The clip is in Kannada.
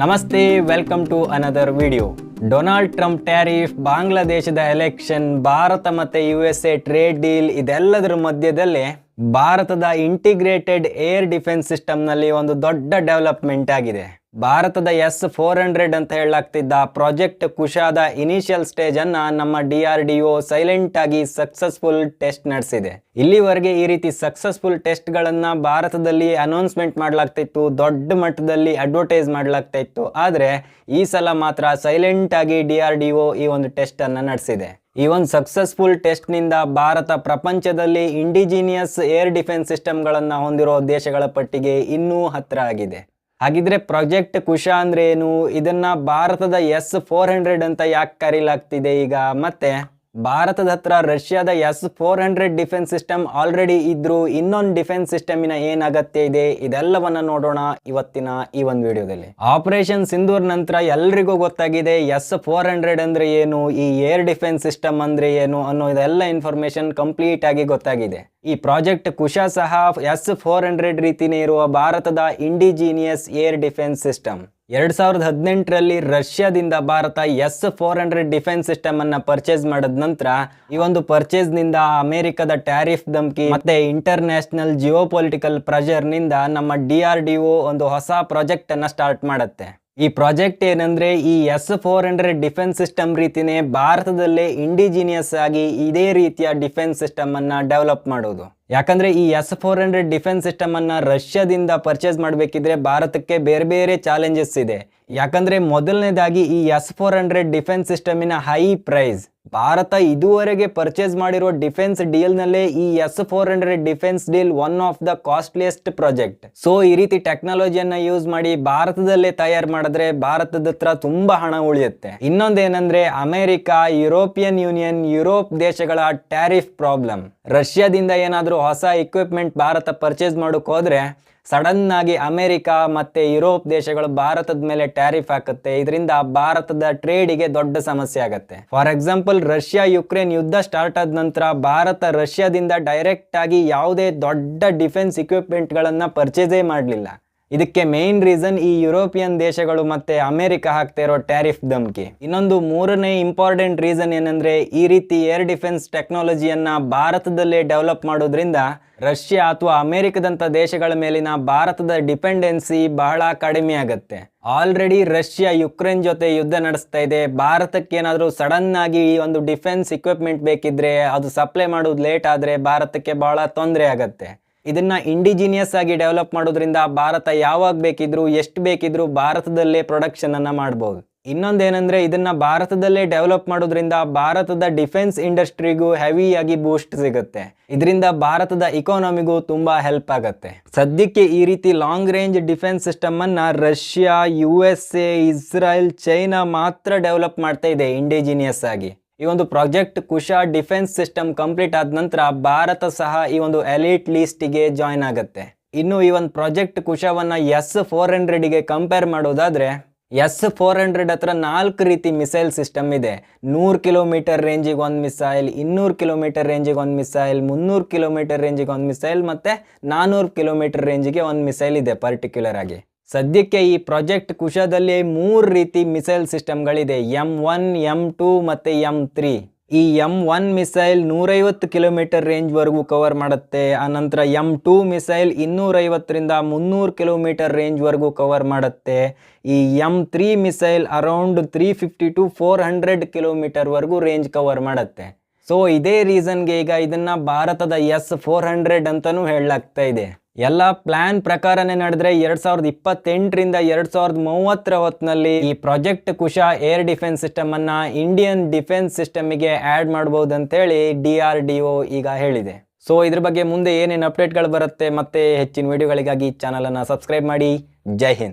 ನಮಸ್ತೆ, welcome to another video. Donald Trump tariff, ಬಾಂಗ್ಲಾದೇಶದ ಎಲೆಕ್ಷನ್, ಭಾರತ ಮತ್ತೆ USA ಟ್ರೇಡ್ ಡೀಲ್, ಇದೆಲ್ಲದರ ಮಧ್ಯದಲ್ಲಿ ಭಾರತದ ಇಂಟಿಗ್ರೇಟೆಡ್ ಏರ್ ಡಿಫೆನ್ಸ್ ಸಿಸ್ಟಮ್ನಲ್ಲಿ ಒಂದು ದೊಡ್ಡ ಡೆವಲಪ್ಮೆಂಟ್ ಆಗಿದೆ. ಭಾರತದ S-400 ಅಂತ ಹೇಳಲಾಗ್ತಿದ್ದ ಪ್ರಾಜೆಕ್ಟ್ ಕುಶಾದ ಇನಿಷಿಯಲ್ ಸ್ಟೇಜ್ ಅನ್ನ ನಮ್ಮ DRDO ಸೈಲೆಂಟ್ ಆಗಿ ಸಕ್ಸಸ್ಫುಲ್ ಟೆಸ್ಟ್ ನಡೆಸಿದೆ. ಇಲ್ಲಿವರೆಗೆ ಈ ರೀತಿ ಸಕ್ಸಸ್ಫುಲ್ ಟೆಸ್ಟ್ ಗಳನ್ನ ಭಾರತದಲ್ಲಿ ಅನೌನ್ಸ್ಮೆಂಟ್ ಮಾಡಲಾಗ್ತಿತ್ತು, ದೊಡ್ಡ ಮಟ್ಟದಲ್ಲಿ ಅಡ್ವರ್ಟೈಸ್ ಮಾಡಲಾಗ್ತಾ ಇತ್ತು. ಆದ್ರೆ ಈ ಸಲ ಮಾತ್ರ ಸೈಲೆಂಟ್ ಆಗಿ DRDO ಈ ಒಂದು ಟೆಸ್ಟ್ ಅನ್ನ ನಡೆಸಿದೆ. ಈ ಒಂದು ಸಕ್ಸಸ್ಫುಲ್ ಟೆಸ್ಟ್ ನಿಂದ ಭಾರತ ಪ್ರಪಂಚದಲ್ಲಿ ಇಂಡಿಜಿನಿಯಸ್ ಏರ್ ಡಿಫೆನ್ಸ್ ಸಿಸ್ಟಮ್ಗಳನ್ನ ಹೊಂದಿರೋ ದೇಶಗಳ ಪಟ್ಟಿಗೆ ಇನ್ನೂ ಹತ್ರ ಆಗಿದೆ. ಹಾಗಿದ್ರೆ ಪ್ರಾಜೆಕ್ಟ್ ಕುಶಾ ಅಂದ್ರೆ ಏನು, ಇದನ್ನ ಭಾರತದ S-400 ಅಂತ ಯಾಕೆ ಕರೀಲಾಗ್ತಿದೆ ಈಗ, ಮತ್ತೆ ಭಾರತದ ಹತ್ರ ರಷ್ಯಾದ S-400 ಡಿಫೆನ್ಸ್ ಸಿಸ್ಟಮ್ ಆಲ್ರೆಡಿ ಇದ್ರು, ಇನ್ನೊಂದು ಡಿಫೆನ್ಸ್ ಸಿಸ್ಟಮಿನ ಏನ್ ಅಗತ್ಯ ಇದೆ, ಇದೆಲ್ಲವನ್ನ ನೋಡೋಣ ಇವತ್ತಿನ ಈ ಒಂದು ವಿಡಿಯೋದಲ್ಲಿ. ಆಪರೇಷನ್ ಸಿಂಧೂರ್ ನಂತರ ಎಲ್ರಿಗೂ ಗೊತ್ತಾಗಿದೆ S-400 ಅಂದ್ರೆ ಏನು, ಈ ಏರ್ ಡಿಫೆನ್ಸ್ ಸಿಸ್ಟಮ್ ಅಂದ್ರೆ ಏನು ಅನ್ನೋ ಇದೆಲ್ಲ ಇನ್ಫಾರ್ಮೇಶನ್ ಕಂಪ್ಲೀಟ್ ಆಗಿ ಗೊತ್ತಾಗಿದೆ. ಈ ಪ್ರಾಜೆಕ್ಟ್ ಕುಶಾ ಸಹ S-400 ರೀತಿನೇ ಇರುವ ಭಾರತದ ಇಂಡಿಜಿನಿಯಸ್ ಏರ್ ಡಿಫೆನ್ಸ್ ಸಿಸ್ಟಮ್. 2018ರಲ್ಲಿ ರಷ್ಯಾದಿಂದ ಭಾರತ S-400 ಡಿಫೆನ್ಸ್ ಸಿಸ್ಟಮ್ ಅನ್ನ ಪರ್ಚೇಸ್ ಮಾಡಿದ ನಂತರ ಈ ಒಂದು ಪರ್ಚೇಸ್ ನಿಂದ ಅಮೆರಿಕದ ಟ್ಯಾರಿಫ್ ಧಮಕಿ ಮತ್ತೆ ಇಂಟರ್ನ್ಯಾಷನಲ್ ಜಿಯೋಪೊಲಿಟಿಕಲ್ ಪ್ರೆಷರ್ ನಿಂದ ನಮ್ಮ DRDO ಒಂದು ಹೊಸ ಪ್ರಾಜೆಕ್ಟ್ ಅನ್ನ ಸ್ಟಾರ್ಟ್ ಮಾಡುತ್ತೆ. ಈ ಪ್ರಾಜೆಕ್ಟ್ ಏನಂದ್ರೆ, ಈ S-400 ಡಿಫೆನ್ಸ್ ಸಿಸ್ಟಮ್ ರೀತಿನೇ ಭಾರತದಲ್ಲೇ ಇಂಡಿಜಿನಿಯಸ್ ಆಗಿ ಇದೇ ರೀತಿಯ ಡಿಫೆನ್ಸ್ ಸಿಸ್ಟಮ್ ಅನ್ನ ಡೆವಲಪ್ ಮಾಡೋದು. ಯಾಕಂದ್ರೆ ಈ S-400 ಡಿಫೆನ್ಸ್ ಸಿಸ್ಟಮ್ ಅನ್ನ ರಷ್ಯಾದಿಂದ ಪರ್ಚೇಸ್ ಮಾಡಬೇಕಿದ್ರೆ ಭಾರತಕ್ಕೆ ಬೇರೆ ಬೇರೆ ಚಾಲೆಂಜಸ್ ಇದೆ. ಯಾಕಂದ್ರೆ ಮೊದಲನೇದಾಗಿ ಈ S-400 ಡಿಫೆನ್ಸ್ ಸಿಸ್ಟಮಿನ ಹೈ ಪ್ರೈಸ್. ಭಾರತ ಇದುವರೆಗೆ ಪರ್ಚೇಸ್ ಮಾಡಿರೋ ಡಿಫೆನ್ಸ್ ಡೀಲ್ ನಲ್ಲೇ ಈ S-400 defence deal one of the costliest project. So ಈ ರೀತಿ ಟೆಕ್ನಾಲಜಿಯನ್ನ ಯೂಸ್ ಮಾಡಿ ಭಾರತದಲ್ಲೇ ತಯಾರು ಮಾಡಿದ್ರೆ ಭಾರತದ ಹತ್ರ ತುಂಬಾ ಹಣ ಉಳಿಯುತ್ತೆ. ಇನ್ನೊಂದೇನಂದ್ರೆ, ಅಮೆರಿಕ, ಯುರೋಪಿಯನ್ ಯೂನಿಯನ್, ಯುರೋಪ್ ದೇಶಗಳ ಟ್ಯಾರಿಫ್ ಪ್ರಾಬ್ಲಮ್. ರಷ್ಯಾದಿಂದ ಏನಾದ್ರೂ ಹೊಸ ಇಕ್ವಿಪ್ಮೆಂಟ್ ಭಾರತ ಪರ್ಚೇಸ್ ಮಾಡೋಕೆ ಹೋದ್ರೆ ಸಡನ್ ಆಗಿ ಅಮೆರಿಕ ಮತ್ತೆ ಯುರೋಪ್ ದೇಶಗಳು ಭಾರತದ ಮೇಲೆ ಟ್ಯಾರಿಫ್ ಹಾಕುತ್ತೆ. ಇದರಿಂದ ಭಾರತದ ಟ್ರೇಡಿಗೆ ದೊಡ್ಡ ಸಮಸ್ಯೆ ಆಗುತ್ತೆ. ಫಾರ್ ಎಕ್ಸಾಂಪಲ್, ರಷ್ಯಾ ಯುಕ್ರೇನ್ ಯುದ್ಧ ಸ್ಟಾರ್ಟ್ ಆದ ನಂತರ ಭಾರತ ರಷ್ಯಾದಿಂದ ಡೈರೆಕ್ಟ್ ಆಗಿ ಯಾವುದೇ ದೊಡ್ಡ ಡಿಫೆನ್ಸ್ ಇಕ್ವಿಪ್ಮೆಂಟ್ ಗಳನ್ನ ಪರ್ಚೇಸೇ ಮಾಡಲಿಲ್ಲ. ಇದಕ್ಕೆ ಮೇನ್ ರೀಸನ್ ಈ ಯುರೋಪಿಯನ್ ದೇಶಗಳು ಮತ್ತೆ ಅಮೆರಿಕ ಹಾಕ್ತಾ ಇರೋ ಟ್ಯಾರಿಫ್ ಧಮಕಿ. ಇನ್ನೊಂದು ಮೂರನೇ ಇಂಪಾರ್ಟೆಂಟ್ ರೀಸನ್ ಏನಂದ್ರೆ, ಈ ರೀತಿ ಏರ್ ಡಿಫೆನ್ಸ್ ಟೆಕ್ನಾಲಜಿಯನ್ನ ಭಾರತದಲ್ಲೇ ಡೆವಲಪ್ ಮಾಡೋದ್ರಿಂದ ರಷ್ಯಾ ಅಥವಾ ಅಮೆರಿಕದಂತ ದೇಶಗಳ ಮೇಲಿನ ಭಾರತದ ಡಿಪೆಂಡೆನ್ಸಿ ಬಹಳ ಕಡಿಮೆ ಆಗುತ್ತೆ. ಆಲ್ರೆಡಿ ರಷ್ಯಾ ಯುಕ್ರೇನ್ ಜೊತೆ ಯುದ್ಧ ನಡೆಸ್ತಾ ಇದೆ. ಭಾರತಕ್ಕೆ ಏನಾದರೂ ಸಡನ್ ಆಗಿ ಈ ಒಂದು ಡಿಫೆನ್ಸ್ ಇಕ್ವಿಪ್ಮೆಂಟ್ ಬೇಕಿದ್ರೆ ಅದು ಸಪ್ಲೈ ಮಾಡೋದು ಲೇಟ್ ಆದ್ರೆ ಭಾರತಕ್ಕೆ ಬಹಳ ತೊಂದರೆ ಆಗತ್ತೆ. ಇದನ್ನ ಇಂಡಿಜಿನಿಯಸ್ ಆಗಿ ಡೆವಲಪ್ ಮಾಡೋದ್ರಿಂದ ಭಾರತ ಯಾವಾಗ ಬೇಕಿದ್ರು ಎಷ್ಟು ಬೇಕಿದ್ರು ಭಾರತದಲ್ಲೇ ಪ್ರೊಡಕ್ಷನ್ ಅನ್ನ ಮಾಡಬಹುದು. ಇನ್ನೊಂದೇನಂದ್ರೆ, ಇದನ್ನ ಭಾರತದಲ್ಲೇ ಡೆವಲಪ್ ಮಾಡೋದ್ರಿಂದ ಭಾರತದ ಡಿಫೆನ್ಸ್ ಇಂಡಸ್ಟ್ರಿಗೂ ಹೆವಿಯಾಗಿ ಬೂಸ್ಟ್ ಸಿಗುತ್ತೆ. ಇದರಿಂದ ಭಾರತದ ಇಕಾನಮಿಗೂ ತುಂಬಾ ಹೆಲ್ಪ್ ಆಗುತ್ತೆ. ಸದ್ಯಕ್ಕೆ ಈ ರೀತಿ ಲಾಂಗ್ ರೇಂಜ್ ಡಿಫೆನ್ಸ್ ಸಿಸ್ಟಮ್ ಅನ್ನ ರಷ್ಯಾ, USA, ಇಸ್ರಾಯೇಲ್, ಚೈನಾ ಮಾತ್ರ ಡೆವಲಪ್ ಮಾಡ್ತಾ ಇದೆ ಇಂಡಿಜಿನಿಯಸ್ ಆಗಿ. ಈ ಒಂದು ಪ್ರಾಜೆಕ್ಟ್ ಕುಶಾ ಡಿಫೆನ್ಸ್ ಸಿಸ್ಟಮ್ ಕಂಪ್ಲೀಟ್ ಆದ ನಂತರ ಭಾರತ ಸಹ ಈ ಒಂದು ಎಲೀಟ್ ಲಿಸ್ಟಿಗೆ ಜಾಯ್ನ್ ಆಗುತ್ತೆ. ಇನ್ನು ಈ ಒಂದು ಪ್ರಾಜೆಕ್ಟ್ ಕುಶಾವನ್ನ S-400 ಗೆ ಕಂಪೇರ್ ಮಾಡೋದಾದ್ರೆ, S-400 ಹತ್ರ 4 ರೀತಿ ಮಿಸೈಲ್ ಸಿಸ್ಟಮ್ ಇದೆ. 100 ಕಿಲೋಮೀಟರ್ ರೇಂಜಿಗೆ ಒಂದು ಮಿಸೈಲ್, 200 ಕಿಲೋಮೀಟರ್ ರೇಂಜಿಗೆ ಒಂದು ಮಿಸೈಲ್, 300 ಕಿಲೋಮೀಟರ್ ರೇಂಜಿಗೆ ಒಂದು ಮಿಸೈಲ್ ಮತ್ತೆ 400 ಕಿಲೋಮೀಟರ್ ರೇಂಜಿಗೆ ಒಂದು ಮಿಸೈಲ್ ಇದೆ ಪರ್ಟಿಕ್ಯುಲರ್ ಆಗಿ. ಸದ್ಯಕ್ಕೆ ಈ ಪ್ರಾಜೆಕ್ಟ್ ಕುಶಾದಲ್ಲಿ 3 ರೀತಿ ಮಿಸೈಲ್ ಸಿಸ್ಟಮ್ಗಳಿದೆ, M1, M2 ಮತ್ತೆ M3. ಈ M1 ಮಿಸೈಲ್ 150 ಕಿಲೋಮೀಟರ್ ರೇಂಜ್ ವರೆಗೂ ಕವರ್ ಮಾಡುತ್ತೆ. ಆನಂತರ M2 ಮಿಸೈಲ್ 250ರಿಂದ 300 ಕಿಲೋಮೀಟರ್ ರೇಂಜ್ ವರೆಗೂ ಕವರ್ ಮಾಡುತ್ತೆ. ಈ M3 missile around 350 to 400 kilometre ವರೆಗೂ ರೇಂಜ್ ಕವರ್ ಮಾಡುತ್ತೆ. ಸೊ ಇದೇ ರೀಸನ್ಗೆ ಈಗ ಇದನ್ನ ಭಾರತದ S-400 ಅಂತಾನೂ ಹೇಳಲಾಗ್ತಾ ಇದೆ. ಎಲ್ಲ ಪ್ಲಾನ್ ಪ್ರಕಾರನೇ ನಡೆದ್ರೆ 2028ರಿಂದ 2030 ಹೊತ್ತಿನಲ್ಲಿ ಈ ಪ್ರಾಜೆಕ್ಟ್ ಕುಶಾ ಏರ್ ಡಿಫೆನ್ಸ್ ಸಿಸ್ಟಮ್ ಅನ್ನ ಇಂಡಿಯನ್ ಡಿಫೆನ್ಸ್ ಸಿಸ್ಟಮ್ಗೆ ಆಡ್ ಮಾಡಬಹುದು ಅಂತೇಳಿ DRDO ಈಗ ಹೇಳಿದೆ. ಸೊ ಇದ್ರ ಬಗ್ಗೆ ಮುಂದೆ ಏನೇನು ಅಪ್ಡೇಟ್ಗಳು ಬರುತ್ತೆ ಮತ್ತೆ ಹೆಚ್ಚಿನ ವಿಡಿಯೋಗಳಿಗಾಗಿ ಚಾನಲ್ ಅನ್ನ ಸಬ್ಸ್ಕ್ರೈಬ್ ಮಾಡಿ. ಜೈ ಹಿಂದ್.